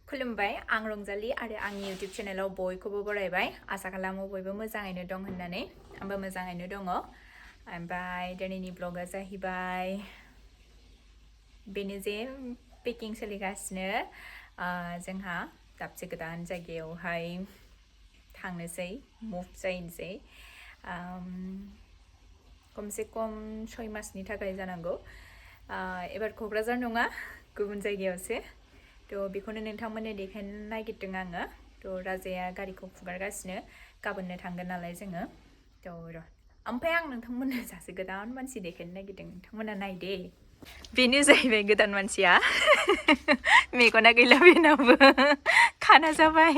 खुलुमबाय आं रंजालि आरो आंनि YouTube चेनेलाव बयखौबो बरायबाय आसा खालामो बयबो मोजाङैनो दं होननानै आंबो मोजाङैनो दङ ओमफ्राय दिनैनि ब्लगा जाहैबाय बेनो जे पेकिं सोलिगासिनो जोंहा दाबसे गोदान जायगायावहाय थांनोसै मुभ जाहैनोसै खमसे खम 6 मासनि थाखाय जानांगौ एबार क'क्राझार नङा गुबुन जायगायावसो थ' बेखौनो नोंथांमोननो देखायनो नागिरदों आङो थ' राजाया गारिखौ फुगारगासिनो गाबोननो थांगोन नालाय जोङो थ' र' ओमफ्राय आं नोंथांमोननो सासे गोदान मानसि देखायनो नागिरदों नोंथांमोना नायदे बेनो जाहैबाय गोदान मानसिया मेगना गैला बेनाबो खाना जाबाय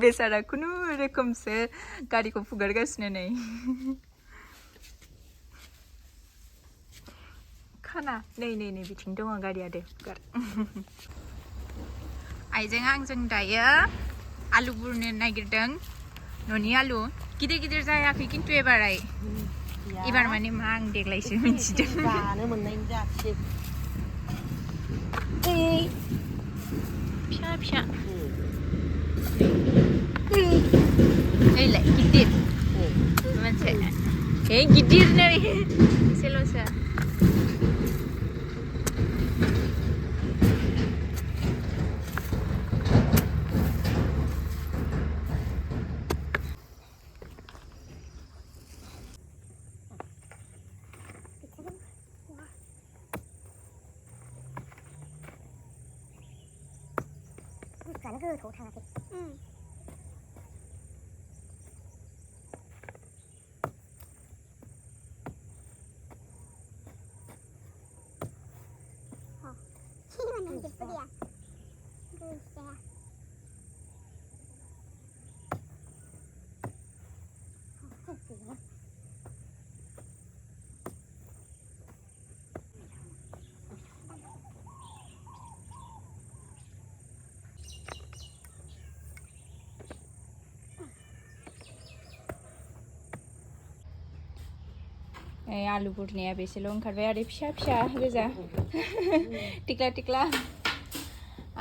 बेसारा खुनु रोखोमसो गारिखौ फुगारगासिनो नै खाना नै बिथिं दङ गारिया दे फुगार आइजों आंजों दायो आलु बुरनो नागिरदों न'नि आलु गिदिर जायाखै खिन्थु एबार माने मा आं देग्लायसो मिन्थिदों जानो मोननायनि जासै फिसा नैलाय गिदिर मोनसे गिदिर नै एसेल'सो जानो गोथाव थाङाखै Gimana gitu dia? Terus ya. आलु बुरनाया बेसेल' ओंखारबाय आरो फिसा गोजा टिक्ला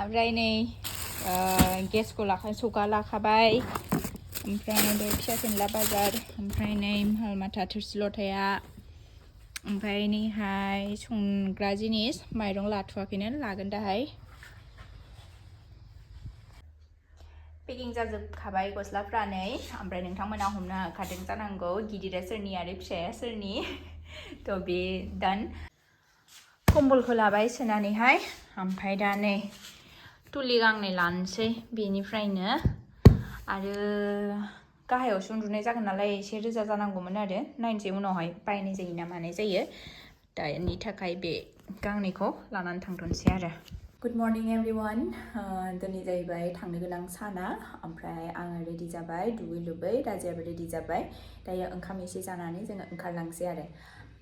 ओमफ्राय नै गेसखौ सौका लाखाबाय ओमफ्राय बे फिसा फेनला बाजार ओमफ्राय नै माल माथा थोरसि लथाया ओमफ्राय नैहाय संग्रा जिनिस माइरं लाथ'वाखैनो लागोन दाहाय पेकिं जाजोबखाबाय गस्लाफ्रा नै ओमफ्राय नोंथांमोना हमनो हाखादों जानांगौ गिदिरा सोरनि आरो फिसाया सोरनि थ' बे दान कम्बलखौ लाबाय सोनानैहाय ओमफ्राय दा नै तुलि गांनै लानोसै बेनिफ्रायनो आरो गाहायावसो उन्दुनाय जागोन नालाय एसे रोजा जानांगौमोन आरो नायनोसै उनावहाय बायनाय जायो ना मानाय जायो दानि थाखाय बे गांनैखौ लानानै थांथ'नोसै आरो गुड मर्निं एभरिवान दिनै जाहैबाय थांनो गोनां साना ओमफ्राय आङो रेडि जाबाय दुगै लोबै राजायाबो रेडि जाबाय दायो ओंखाम एसे जानानै जोङो ओंखारलांसै आरो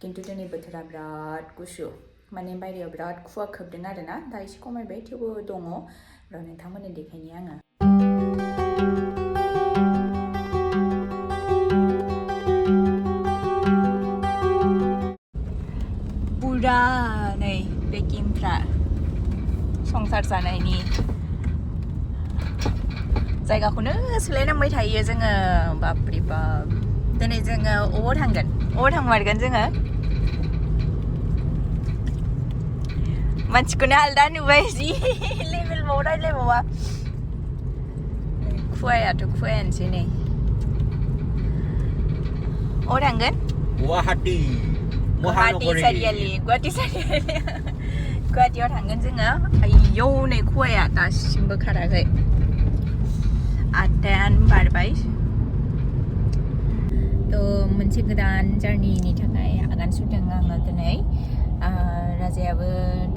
खिन्थु दिनै बोथोरा बिराद गुसु माने बायहेरायाव बिराद खुवा खोबदों आरो ना दा एसे खमायबाय थेवबो दङ र' नोंथांमोननो देखायनि आङो बुरा नै पेकिंफ्रा संसार जानायनि जायगाखौनो सोलायनांबाय थायो जोङो बापरे बाप दिनै जोङो अबाव थांमारगोन जोङो मानसिखौनो आलदा नुबाय जि लेभेलबाव रायज्लायबावा खुवायानोसै नै अबाव थांगोन गुवाहाटी सारियालि गुवाहाटीयाव थांगोन जोङो आयौ नै खुवाया दासिमबो खाराखै 8टायानो बारबाय थ' मोनसे गोदान जार्निनि थाखाय आगान सुरदों आङो दिनै राजायाबो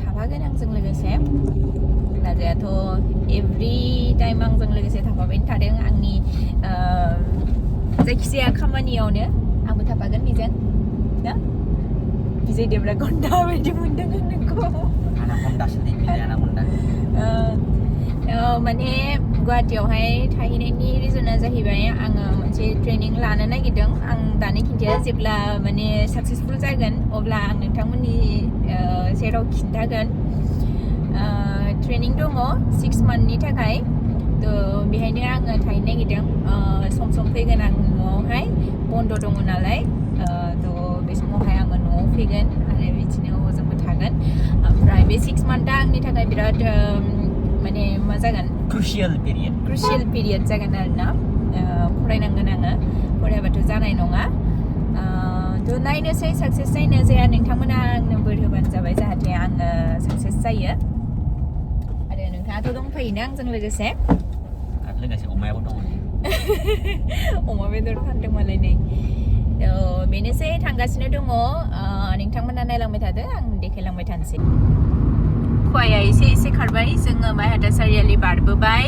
थाफागोन आंजों लोगोसे राजायाथ' एभ्रि टाइम आंजों लोगोसे थाफाबाय थादों आंनि जायखिजाया खामानियावनो आंबो थाफागोन बेजों ना बिजय देब्रा गन्दा बायदि मोनदों आं नोंखौ माने गुवाहाटीयावहाय थाहैनायनि रिजना जाहैबाय आङो मोनसे ट्रेनिं लानो नागिरदों आं दानो खिन्थाया जेब्ला माने साक्सेसफुल जागोन अब्ला आं नोंथांमोननि सेराव खिन्थागोन ट्रेनिं दङ 6 मान्थनि थाखाय थ' बेहायनो आङो थाहैनो नागिरदों सम सम फैगोन आं न'आवहाय बन्द' दङ नालाय थ' बे समावहाय आङो न'आव फैगोन आरो बिदिनो हजोंबो थागोन ओमफ्राय बे 6 मान्थआ आंनि थाखाय बिराद माने मा जागोन क्रुशियेल पिरियड जागोन आरोना फरायनांगोन आङो फरायाबाथ' जानाय नङा थ' नायनोसै साक्सेस जायो ना जाया नोंथांमोना आंनो बोर होबानो जाबाय जाहाथे आङो साक्सेस जायो आरो नोंथाङाथ' दंफायोना आंजों लोगोसे आरो लोगोसे अमायाबो दङ अमा बेदर फानदों मालाय नै बेनोसै थांगासिनो दङ नोंथांमोना नायलांबाय थादो आं देखायलांबाय थानोसै खुवाया एसे एसे खारबाय जोङो बायहाथा सारियालि बारबोबाय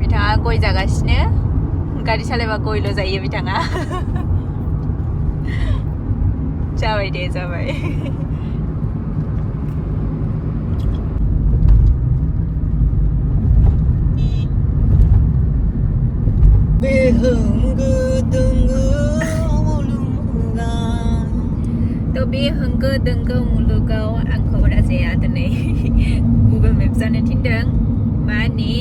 बिथाङा गय जागासिनो गारि सालायबा गयल' जायो बिथाङा जाबाय दे जाबाय थ' बे होंगो दोंगो मुलुगाव आंखौ राजाया दिनै गुगोल मेप जानो थिनदों माने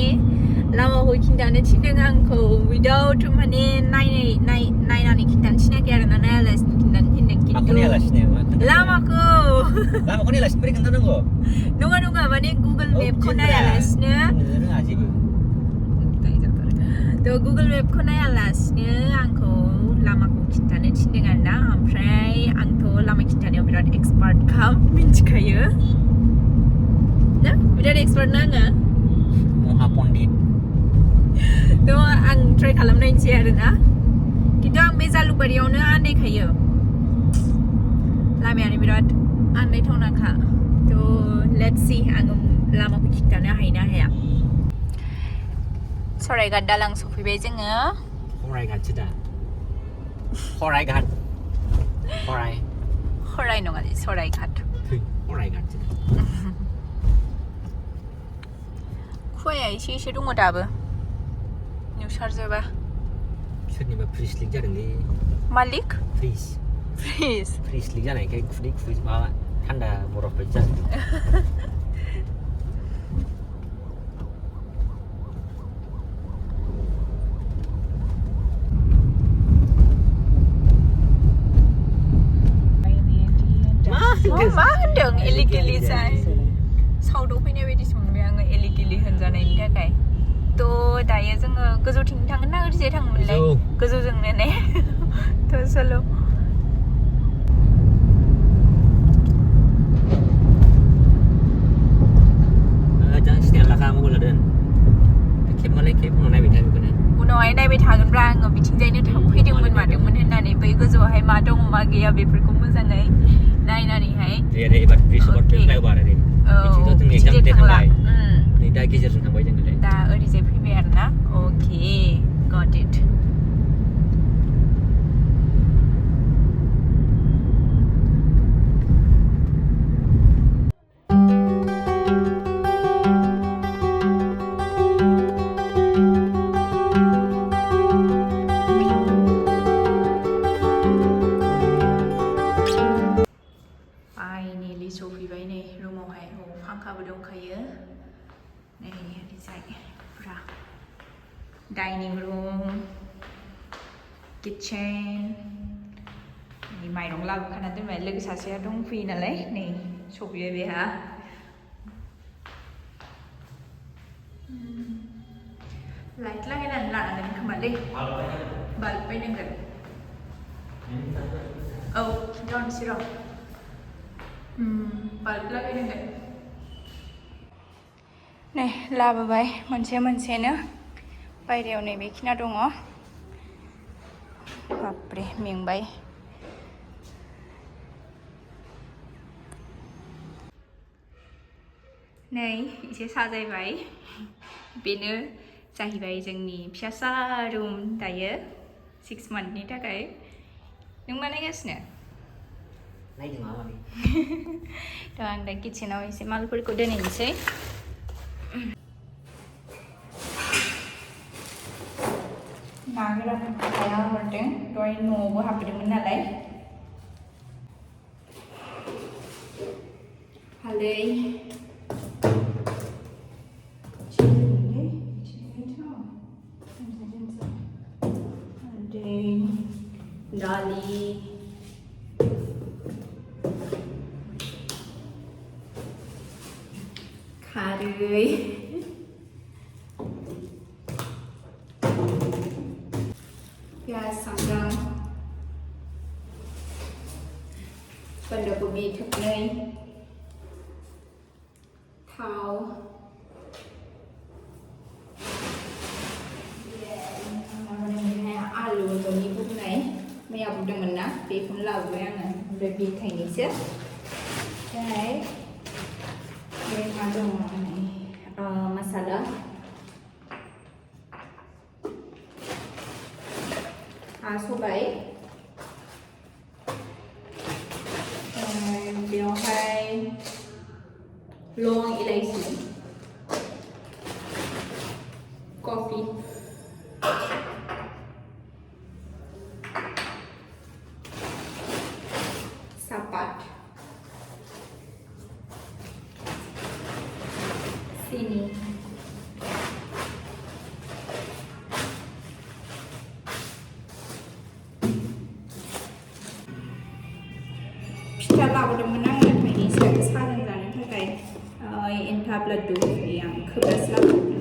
लामाखौ खिन्थानो थिनदों आंखौ उइदाउट माने नायनानै खिन्थानो थिनाखै आरोना नायालासिनो खिन्थानो थिनदों खिन्थु लामाखौ नायालासिनो बोरै खोन्थानांगौ नङा माने गुगोल मेपखौ नायालासिनो थ' गुगोल मेपखौ नायालासिनो आंखौ लामाखौ खिन्थानो थिनदों आरोना ओमफ्राय आंथ' लामा खिन्थानायाव बिराद एक्सपार्टखा मिन्थिखायो ना बिराद एक्सपार्ट ना आङो महापन्डित थ' आं ट्राइ खालामनायनोसै आरोना खिन्थु आं बे जालुकबारियावनो आन्दायखायो लामायानो बिराद आन्दायथावनाखा थ' लेट्स सी आङो लामाखौ खिन्थानो हायो ना हाया सरायघाट दालां सफैबाय जोङो सरायघाटसो दा सरायघाट हराय नङा सरायघाट सरायघाटसो खुवाया एसे एसे दङ दाबो नुसारजोबा सोरनिबा फ्रिज लिक जादोंलै मालिक फ्रिज लिक जानायखाय खुदै माबा थान्दा बरफ बायदि जाजोबदों मा होनदों एलिगिलि जाय साउथाव फैनाय बायदिसो मोनबाय आङो एलिगिलि होनजानायनि थाखाय थ' दायो जोङो गोजौथिं थांगोन ना ओरैजाय थांगोनलाय गोजौजोंनो ने थ' चलो jangan sinyal lah kamu boleh dan खेब मालाय खेब उनाव नायबाय था बेखौनो उनावहाय नायबाय थागोनब्रा आङो बिथिंजायनो फैदोंमोन मादोंमोन होननानै बै गोजौआवहाय मा दङ मा गैया बेफोरखौ मोजाङै नायनानैहाय दे एबार ब्रिज अभार फ्लाइअभार आरो बिथिंथ' जों एग्जाम दे थांबाय नै दा गेजेरजों थांबाय जोङो दा ओरैजाय फैबाय आरोना अके गट इट फाइनेलि सफैबाय नै रुमावहाय फांखाबो दंखायो नै ओरैजाय पुरा डाइनिं रुम किचेन नै माइरं लाबोखाना दोनबाय लोगो सासेया दंफैयो नालाय नै सफैबाय बेहा लाइट लागायनानै लानांगोन खोमालै बाल्ब बायनांगोन औ खिन्थाहरनोसै र' बाल्ब लागायनांगोन नै लाबोबाय मोनसेनो बायरायाव नै बेखिना दङ बापरे मेंबाय नै एसे साजायबाय बेनो जाहैबाय जोंनि फिसासा रुम दायो 6 मान्थनि थाखाय नों मा नायगासिनो नायदों मा माने थ' आं दा किचेनाव एसे मालफोरखौ दोनहैनोसै ना गोरान आइया हरदों दहाय न'आवबो हाबदोंमोन नालाय हालदै हालदै दालि खारै पियाज सामब्राम बान्दा कबि थोबनै थाव आलु न'नि बुथुमनाय मैया बुंदोंमोन ना बेखौनो लाबोबाय आङो ओमफ्राय बे थाइनैसो ओमफ्राय बे मा दङ मसाला सबाय बेवहाय लं इलाइचि कफि सापात सिनि फिथा लाबोदोंमोन आङो थाइनैसो साहाजों जानो थाखाय एन्थाब लादु आं खोबजासे लाबोदोंमोन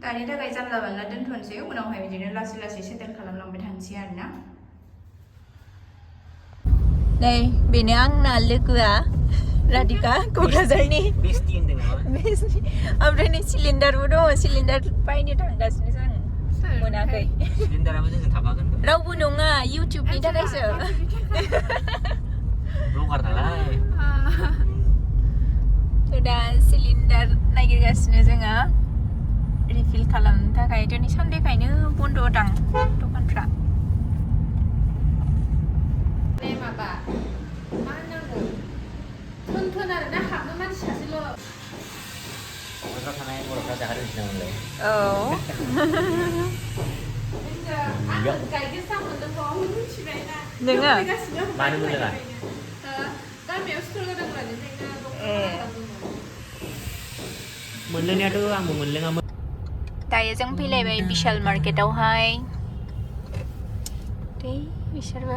दानि थाखाय जानला मानला दोनथ'नोसै उनावहाय बिदिनो लासै लासै सेटेल खालामलांबाय थानोसै आरोना नै बेनो आंना लोगोआ राधिका क'क्राझारनि बेस्टि होनदों नामा ओमफ्राय नै सिलिन्डारबो दङ सिलिन्डार बायनो थांगासिनो जों मोनाखै सिलिन्डाराबो जोंजों थाफागोन रावबो नङा इउटिउबनि थाखायसो ब्लगार नालाय दा सिलिन्डार नागिरगासिनो जोङो रिफिल खालामनो थाखाय दिनै सानडेखायनो बन्द' दां दखानफ्रा माबा मा होननांगौ थोन आरोना हाबनो मानसि सासेल' क'क्राझाराव थानाय बर'फ्रा जाहा रोंसिनांगौलाय औ आं गायदेरसा मोनदोंखौ मिथिबायना नोङो मानो मोनलोङा गामियाव स्टल होदोंमोन मोनलोंनायाथ' आंबो मोनलोङामोन दायो जों फैलायबाय बिशाल मार्केटावहाय दै बिसोरबो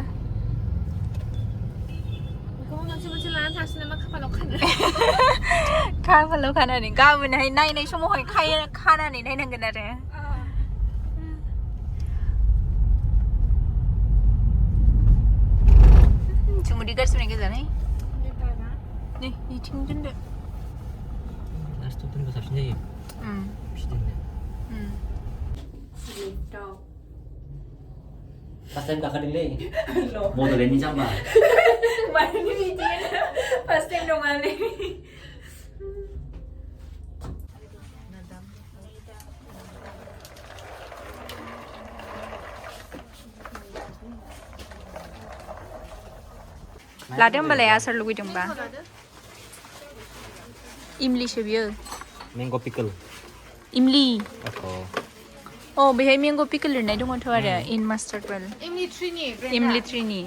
बेखौ मोनसे लानानै थांसै नामा खाफालाव खानो खाफालाव खानानै गाबोनहाय नायनाय समावहाय खानानै नायनांगोन आरो जुमुदै गारसिनाय गोजानै नै इथिं दोनदो लास्टआव दोनबा साबसिन जायो फिदिंनो First time kakadili. Modalnya sama. Mana ni dia? First time dong ale. Lada होमबालाय आसार लुगैदोंबा इमलिसो बियो Mango pickle. इमलि Oh. Oh, बेहाय मेंग' पिकल लिरनाय दङथ' आरो इन मास्टार्ड वेल इमलि ट्रिनि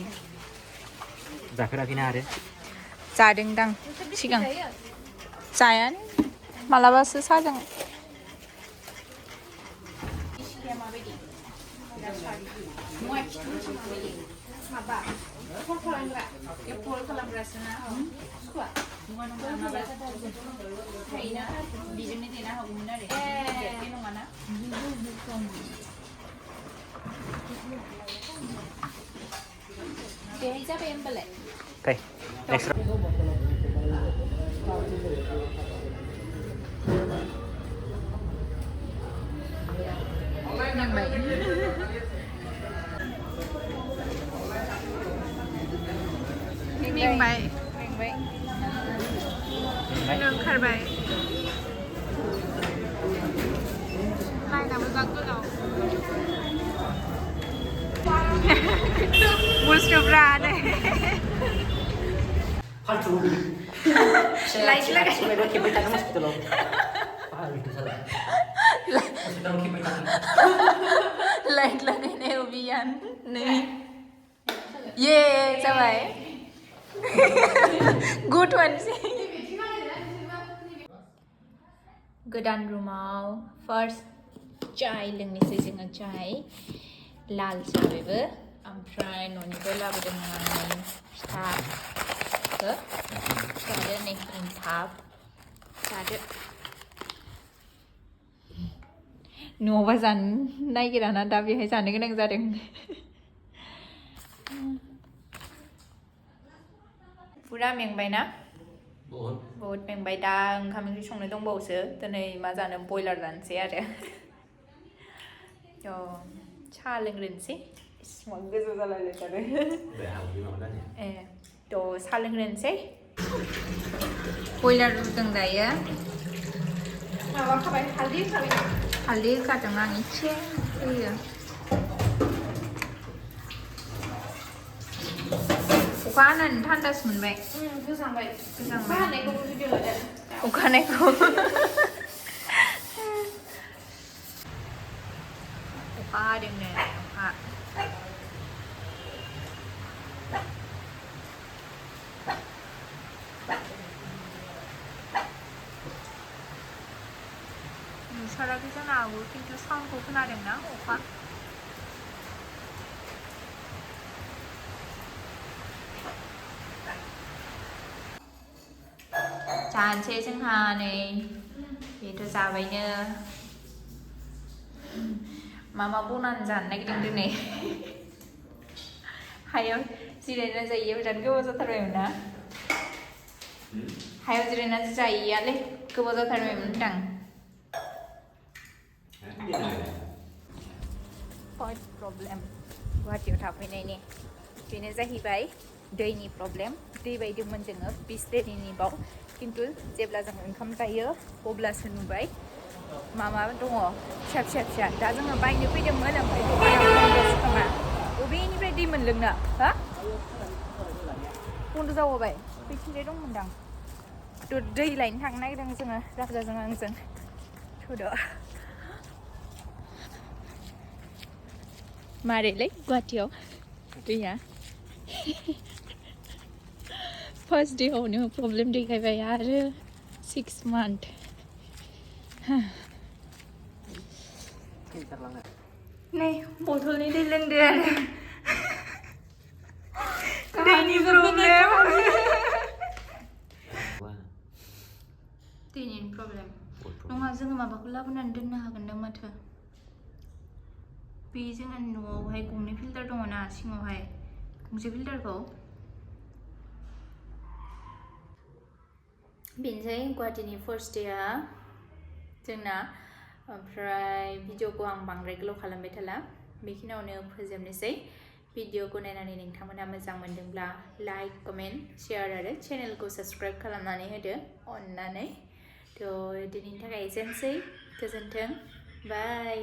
जाफेराखैना आरो जादोंदां सिगां जायानो मालाबासो साजों माबा कल खालामग्रा कल खालामग्रासोना सुखुवा थायोना बिजोंनो देना हागौमोन आरो बे नङाना बेहाय जाबाय होमबालाय Okay. Next round. मेंबाय ओंखारबाय गागोलाव बुस्थुफ्रा नै फाल्थु लाइट लागाय सेबायबा खेबबाय थागोन हस्पिटालाव फाल्थु साला हस्पिटालाव खेबबाय थागोन लाइट लगायनायाव बियान नै ये जाबाय गुड वानसै गोदान रुमाव फार्स्ट चाय लोंनोसै जोङो चाय लाल सा बेबो ओमफ्राय न'निफ्राय लाबोदों आङो फिथाखौ जादो नै एनथाब जादो न'आवबा जानो नागिराना दा बेहाय जानो गोनां जादों पुरा मेंबायना बहुत मेंबाय दा ओंखाम ओंख्रि संनो दंबावोसो दिनै मा जानो बयलार जानोसै आरो साहा लोंग्रोनोसै इसिबां गोजौ जालायलायथारो ए थ' साहा लोंग्रोनोसै बयलार रुदों दायो माबा खाबाय हालदै खाबाय हालदै होखादों आं एसे होयो अखा हानानै थान्दासो मोनबाय गोजांबाय गोजांबाय हानायखौबो भिडिअ लादो अखा हानायखौ अखा हादोंनो अखा नुसाराखै जानो हागौ खिन्थु साउन्डखौ खोनादोंना अखा जानोसै जोंहा नै बेथ' जाबायनो मा बनानै जानो नागिरदों दिनै हायाव जिरायना जायैया बिराद गोबाव जाथारबायमोन ना हायाव जिरायना जायैयालै गोबाव जाथारबायमोन होनदां फार्स्ट प्रब्लेम गुवाहाटियाव थाफैनायनि बेनो जाहैबाय दैनि प्रब्लेम दै बायदोंमोन जोङो 20 लिटारनि बाव खिन्थु जेब्ला जों ओंखाम जायो अब्लासो नुबाय माबा दङ फिसा फिसा फिसा दा जोङो बायनो फैदोंमोन ओमफ्राय दखानाव बन्द'सो खोमा बबेनिफ्राय दै मोनलोंनो हा बन्द' जाबावबाय बैथिंजाय दंमोनदां थ' दै लायनो थांनो नागिरदों जोङो राजाजों आंजों थ'द' मारैलै गुवाहाटियाव दैया फार्स्ट डेआवनो प्रब्लेम देखायबाय आरो 6 मान्थ नै बथलनि दै लोंदो आरो दैनि प्रब्लेम दैनि प्रब्लेम नङा जोङो माबाखौ लाबोनानै दोननो हागोन ना माथो बे जोंहा न'आवहाय गंनै फिल्टार दङ ना सिङावहाय गंसे फिल्टारखौ बेनोसै गुवाहाटिनि फार्स्ट डेआ जोंना ओमफ्राय भिडिअखौ आं बांद्राय गोलाव खालामबाय थाला बेखिनियावनो फोजोबनोसै भिडिअखौ नायनानै नोंथांमोना मोजां मोनदोंब्ला लाइक कमेन्ट शेयार आरो चेनेलखौ साबस्क्राइब खालामनानै होदो अननानै थ' दिनैनि थाखाय एसेनोसै गोजोन्थों बाय